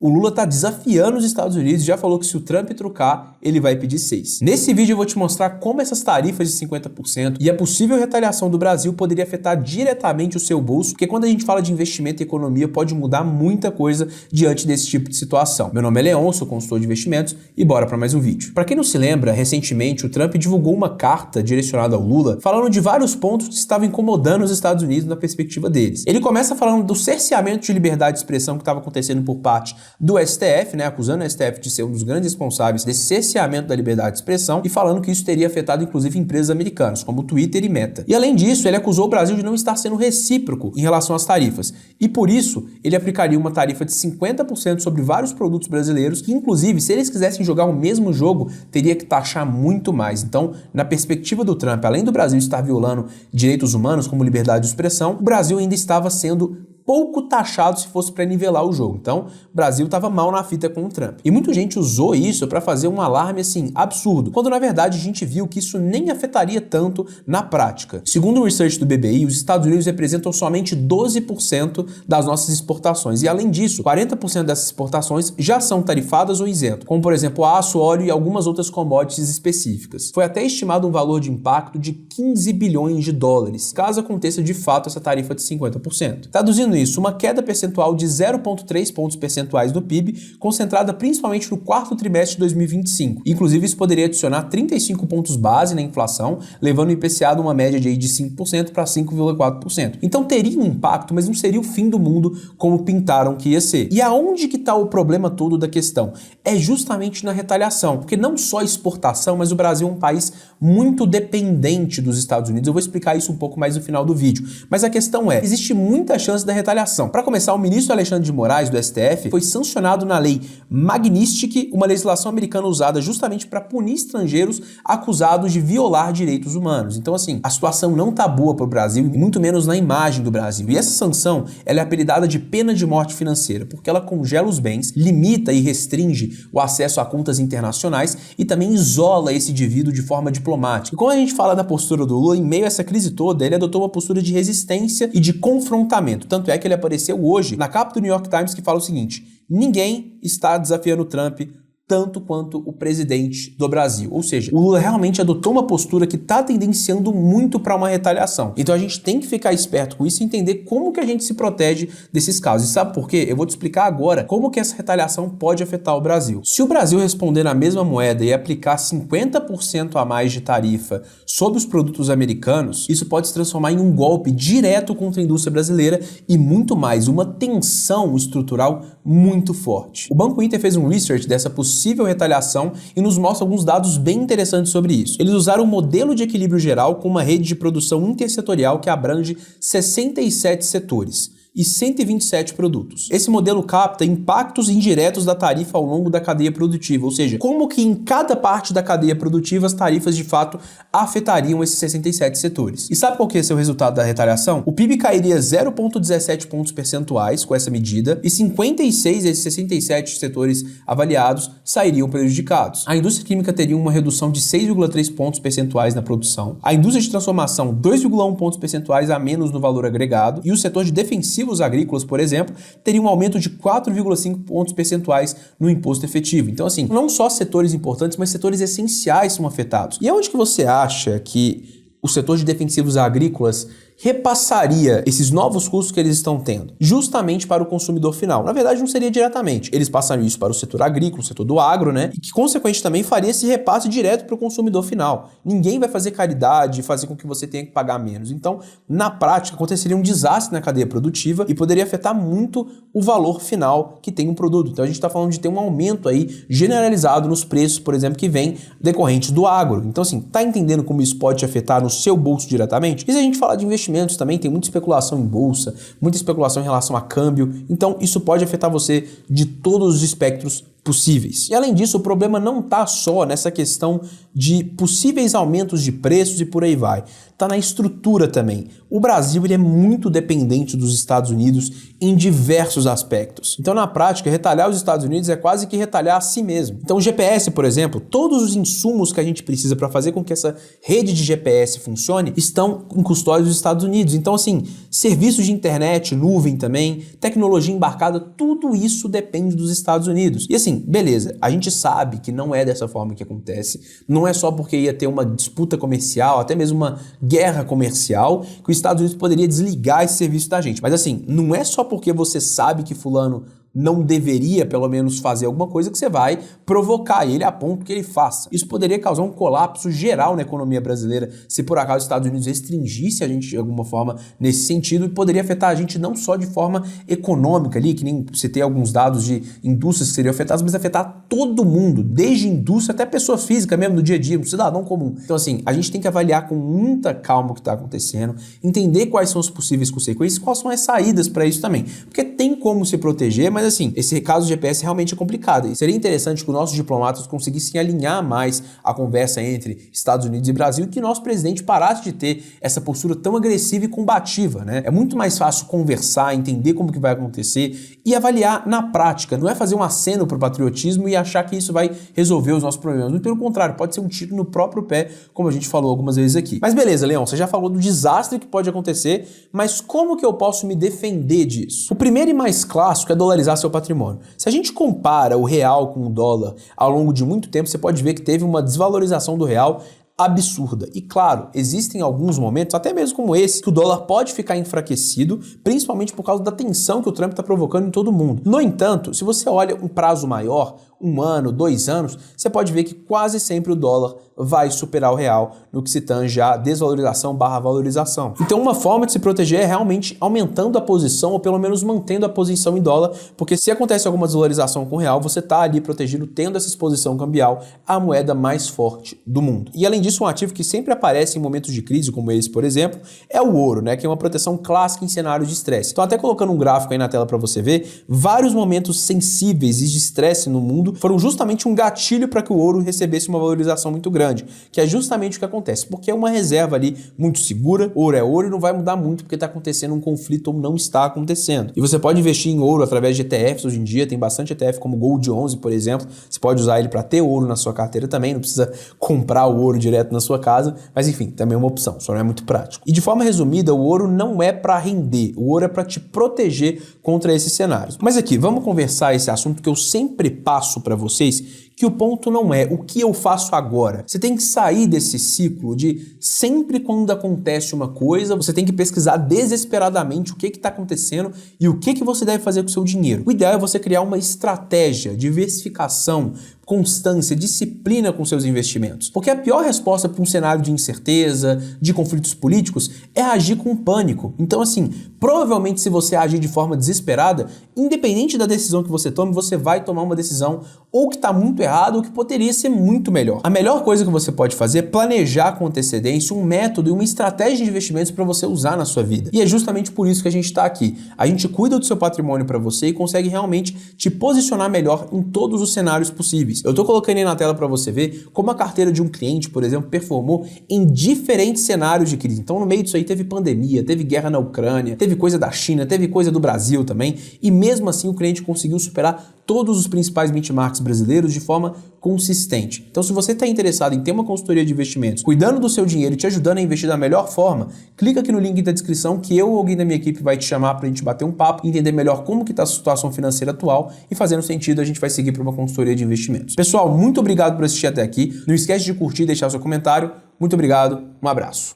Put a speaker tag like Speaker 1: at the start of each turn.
Speaker 1: O Lula tá desafiando os Estados Unidos e já falou que se o Trump trucar, ele vai pedir 6. Nesse vídeo eu vou te mostrar como essas tarifas de 50% e a possível retaliação do Brasil poderia afetar diretamente o seu bolso, porque quando a gente fala de investimento e economia pode mudar muita coisa diante desse tipo de situação. Meu nome é Leon, sou consultor de investimentos e bora para mais um vídeo. Para quem não se lembra, recentemente o Trump divulgou uma carta direcionada ao Lula falando de vários pontos que estavam incomodando os Estados Unidos na perspectiva deles. Ele começa falando do cerceamento de liberdade de expressão que estava acontecendo por parte do STF, né, acusando o STF de ser um dos grandes responsáveis desse cerceamento da liberdade de expressão e falando que isso teria afetado inclusive empresas americanas, como Twitter e Meta. E além disso, ele acusou o Brasil de não estar sendo recíproco em relação às tarifas. E por isso, ele aplicaria uma tarifa de 50% sobre vários produtos brasileiros, que inclusive, se eles quisessem jogar o mesmo jogo, teria que taxar muito mais. Então, na perspectiva do Trump, além do Brasil estar violando direitos humanos como liberdade de expressão, o Brasil ainda estava sendo pouco taxado se fosse para nivelar o jogo. Então, o Brasil estava mal na fita com o Trump. E muita gente usou isso para fazer um alarme assim absurdo, quando na verdade a gente viu que isso nem afetaria tanto na prática. Segundo o research do BBI, os Estados Unidos representam somente 12% das nossas exportações. E além disso, 40% dessas exportações já são tarifadas ou isentas, como por exemplo aço, óleo e algumas outras commodities específicas. Foi até estimado um valor de impacto de 15 bilhões de dólares, caso aconteça de fato essa tarifa de 50%. Traduzindo isso, uma queda percentual de 0,3 pontos percentuais do PIB, concentrada principalmente no quarto trimestre de 2025. Inclusive, isso poderia adicionar 35 pontos base na inflação, levando o IPCA de uma média de 5% para 5,4%. Então teria um impacto, mas não seria o fim do mundo como pintaram que ia ser. E aonde que está o problema todo da questão? É justamente na retaliação, porque não só exportação, mas o Brasil é um país muito dependente dos Estados Unidos. Eu vou explicar isso um pouco mais no final do vídeo. Mas a questão é, existe muita chance da retaliação. Para começar, o ministro Alexandre de Moraes, do STF, foi sancionado na lei Magnitsky, uma legislação americana usada justamente para punir estrangeiros acusados de violar direitos humanos. Então, assim, a situação não tá boa para o Brasil, e muito menos na imagem do Brasil. E essa sanção, ela é apelidada de pena de morte financeira, porque ela congela os bens, limita e restringe o acesso a contas internacionais e também isola esse indivíduo de forma diplomática. E quando a gente fala da postura do Lula, em meio a essa crise toda, ele adotou uma postura de resistência e de confrontamento. Tanto é que ele apareceu hoje na capa do New York Times que fala o seguinte: ninguém está desafiando o Trump tanto quanto o presidente do Brasil. Ou seja, o Lula realmente adotou uma postura que está tendenciando muito para uma retaliação. Então a gente tem que ficar esperto com isso e entender como que a gente se protege desses casos. E sabe por quê? Eu vou te explicar agora como que essa retaliação pode afetar o Brasil. Se o Brasil responder na mesma moeda e aplicar 50% a mais de tarifa sobre os produtos americanos, isso pode se transformar em um golpe direto contra a indústria brasileira e muito mais, uma tensão estrutural muito forte. O Banco Inter fez um research dessa possível retaliação e nos mostra alguns dados bem interessantes sobre isso. Eles usaram um modelo de equilíbrio geral com uma rede de produção intersetorial que abrange 67 setores e 127 produtos. Esse modelo capta impactos indiretos da tarifa ao longo da cadeia produtiva, ou seja, como que em cada parte da cadeia produtiva as tarifas de fato afetariam esses 67 setores. E sabe qual que é o resultado da retaliação? O PIB cairia 0,17 pontos percentuais com essa medida e 56 desses 67 setores avaliados sairiam prejudicados. A indústria química teria uma redução de 6,3 pontos percentuais na produção, a indústria de transformação 2,1 pontos percentuais a menos no valor agregado e o setor de defensivos agrícolas, por exemplo, teria um aumento de 4,5 pontos percentuais no imposto efetivo. Então, assim, não só setores importantes, mas setores essenciais são afetados. E aonde que você acha que o setor de defensivos agrícolas repassaria esses novos custos que eles estão tendo? Justamente para o consumidor final. Na verdade, não seria diretamente. Eles passariam isso para o setor agrícola, o setor do agro, né? E que, consequentemente, também faria esse repasse direto para o consumidor final. Ninguém vai fazer caridade e fazer com que você tenha que pagar menos. Então, na prática, aconteceria um desastre na cadeia produtiva e poderia afetar muito o valor final que tem um produto. Então, a gente está falando de ter um aumento aí generalizado nos preços, por exemplo, que vem decorrentes do agro. Então, assim, tá entendendo como isso pode te afetar no seu bolso diretamente? E se a gente falar de investimento também, tem muita especulação em bolsa, muita especulação em relação a câmbio, então isso pode afetar você de todos os espectros possíveis. E além disso, o problema não está só nessa questão de possíveis aumentos de preços e por aí vai. Está na estrutura também. O Brasil ele é muito dependente dos Estados Unidos em diversos aspectos. Então, na prática, retalhar os Estados Unidos é quase que retalhar a si mesmo. Então, o GPS, por exemplo, todos os insumos que a gente precisa para fazer com que essa rede de GPS funcione estão em custódia dos Estados Unidos. Então, assim, serviços de internet, nuvem também, tecnologia embarcada, tudo isso depende dos Estados Unidos. E assim, beleza, a gente sabe que não é dessa forma que acontece, não é só porque ia ter uma disputa comercial, até mesmo uma guerra comercial, que os Estados Unidos poderia desligar esse serviço da gente. Mas assim, não é só porque você sabe que fulano não deveria, pelo menos, fazer alguma coisa que você vai provocar ele a ponto que ele faça. Isso poderia causar um colapso geral na economia brasileira se por acaso os Estados Unidos restringisse a gente de alguma forma nesse sentido, e poderia afetar a gente não só de forma econômica ali, que nem você tem alguns dados de indústrias que seriam afetadas, mas afetar todo mundo, desde indústria até pessoa física mesmo no dia a dia, um cidadão comum. Então assim, a gente tem que avaliar com muita calma o que está acontecendo, entender quais são as possíveis consequências, quais são as saídas para isso também, porque tem como se proteger, mas assim, esse caso do GPS realmente é complicado. E seria interessante que os nossos diplomatas conseguissem alinhar mais a conversa entre Estados Unidos e Brasil e que nosso presidente parasse de ter essa postura tão agressiva e combativa, né? É muito mais fácil conversar, entender como que vai acontecer e avaliar na prática. Não é fazer um aceno pro patriotismo e achar que isso vai resolver os nossos problemas. Muito pelo contrário, pode ser um tiro no próprio pé, como a gente falou algumas vezes aqui. Mas beleza, Leão, você já falou do desastre que pode acontecer, mas como que eu posso me defender disso? O primeiro e mais clássico é dolarizar seu patrimônio. Se a gente compara o real com o dólar ao longo de muito tempo, você pode ver que teve uma desvalorização do real absurda. E claro, existem alguns momentos, até mesmo como esse, que o dólar pode ficar enfraquecido, principalmente por causa da tensão que o Trump está provocando em todo mundo. No entanto, se você olha um prazo maior, 1 ano, 2 anos, você pode ver que quase sempre o dólar vai superar o real no que se tange a desvalorização / valorização. Então uma forma de se proteger é realmente aumentando a posição ou pelo menos mantendo a posição em dólar, porque se acontece alguma desvalorização com o real, você está ali protegido tendo essa exposição cambial à moeda mais forte do mundo. E além disso, um ativo que sempre aparece em momentos de crise, como esse, por exemplo, é o ouro, né, que é uma proteção clássica em cenários de estresse. Então até colocando um gráfico aí na tela para você ver, vários momentos sensíveis e de estresse no mundo foram justamente um gatilho para que o ouro recebesse uma valorização muito grande, que é justamente o que acontece, porque é uma reserva ali muito segura, ouro é ouro e não vai mudar muito porque está acontecendo um conflito ou não está acontecendo. E você pode investir em ouro através de ETFs hoje em dia, tem bastante ETF como Gold 11, por exemplo, você pode usar ele para ter ouro na sua carteira também, não precisa comprar o ouro direto na sua casa, mas enfim, também é uma opção, só não é muito prático. E de forma resumida, o ouro não é para render, o ouro é para te proteger contra esses cenários. Mas aqui, vamos conversar esse assunto que eu sempre passo para vocês, que o ponto não é o que eu faço agora. Você tem que sair desse ciclo de sempre quando acontece uma coisa, você tem que pesquisar desesperadamente o que está acontecendo e o que você deve fazer com o seu dinheiro. O ideal é você criar uma estratégia, diversificação, constância, disciplina com seus investimentos. Porque a pior resposta para um cenário de incerteza, de conflitos políticos, é agir com pânico. Então, assim, provavelmente se você agir de forma desesperada, independente da decisão que você tome, você vai tomar uma decisão ou que está muito errada ou que poderia ser muito melhor. A melhor coisa que você pode fazer é planejar com antecedência um método e uma estratégia de investimentos para você usar na sua vida. E é justamente por isso que a gente está aqui. A gente cuida do seu patrimônio para você e consegue realmente te posicionar melhor em todos os cenários possíveis. Eu estou colocando aí na tela para você ver como a carteira de um cliente, por exemplo, performou em diferentes cenários de crise. Então, no meio disso aí teve pandemia, teve guerra na Ucrânia, teve coisa da China, teve coisa do Brasil também, e mesmo assim o cliente conseguiu superar todos os principais benchmarks brasileiros de forma consistente. Então, se você está interessado em ter uma consultoria de investimentos, cuidando do seu dinheiro e te ajudando a investir da melhor forma, clica aqui no link da descrição que eu ou alguém da minha equipe vai te chamar para a gente bater um papo e entender melhor como que está a situação financeira atual, e fazendo sentido a gente vai seguir para uma consultoria de investimentos. Pessoal, muito obrigado por assistir até aqui. Não esquece de curtir e deixar seu comentário. Muito obrigado, um abraço.